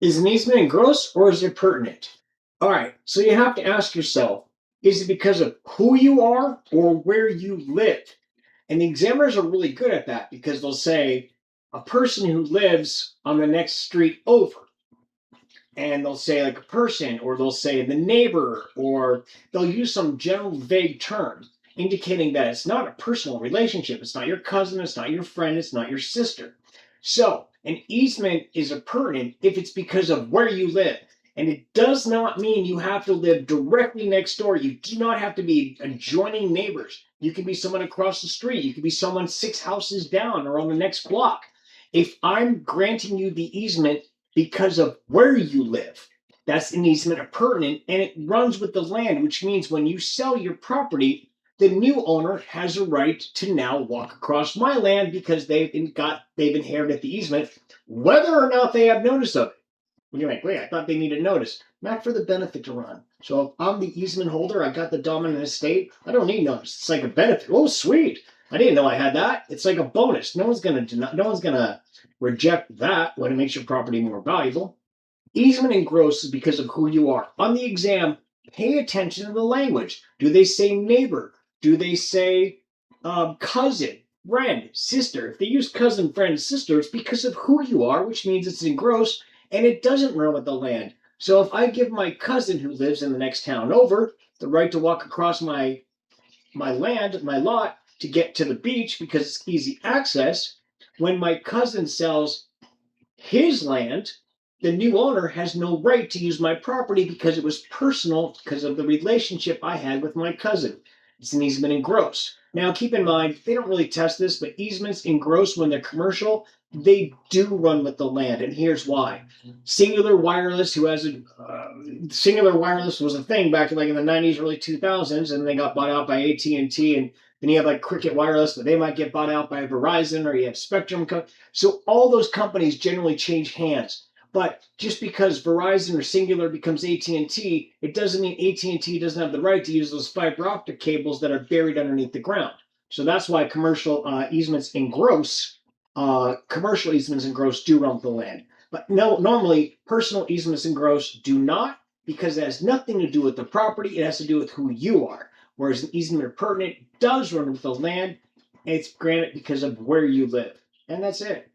Is an easement engrossed or is it pertinent? All right, so you have to ask yourself, is it because of who you are or where you live? And the examiners are really good at that because they'll say a person who lives on the next street over, and they'll say like a person, or they'll say the neighbor, or they'll use some general vague term indicating that it's not a personal relationship. It's not your cousin, it's not your friend, it's not your sister. So an easement is appurtenant if it's because of where you live. And it does not mean you have to live directly next door. You do not have to be adjoining neighbors. You can be someone across the street. You can be someone 6 houses down or on the next block. If I'm granting you the easement because of where you live, that's an easement appurtenant, and it runs with the land, which means when you sell your property, the new owner has a right to now walk across my land because they've inherited the easement, whether or not they have notice of it. And you're like, wait, I thought they needed notice. Not for the benefit to run. So if I'm the easement holder, I got the dominant estate, I don't need notice. It's like a benefit. Oh, sweet. I didn't know I had that. It's like a bonus. No one's gonna reject that when it makes your property more valuable. Easement engrossed is because of who you are. On the exam, pay attention to the language. Do they say neighbor? Do they say cousin, friend, sister? If they use cousin, friend, sister, it's because of who you are, which means it's engrossed and it doesn't run with the land. So if I give my cousin who lives in the next town over the right to walk across my land, my lot, to get to the beach because it's easy access, when my cousin sells his land, the new owner has no right to use my property because it was personal because of the relationship I had with my cousin. It's an easement in gross. Now, keep in mind, they don't really test this, but easements in gross, when they're commercial, they do run with the land, and here's why. Singular Wireless, who has a Singular Wireless was a thing back in like in the 90s, early 2000s, and they got bought out by AT&T, and then you have like Cricket Wireless, but they might get bought out by Verizon, or you have Spectrum. So all those companies generally change hands. But just because Verizon or Singular becomes AT&T, it doesn't mean AT&T doesn't have the right to use those fiber optic cables that are buried underneath the ground. So that's why commercial easements in gross do run with the land. But no, normally personal easements in gross do not, because it has nothing to do with the property. It has to do with who you are. Whereas an easement appurtenant does run with the land, and it's granted because of where you live. And that's it.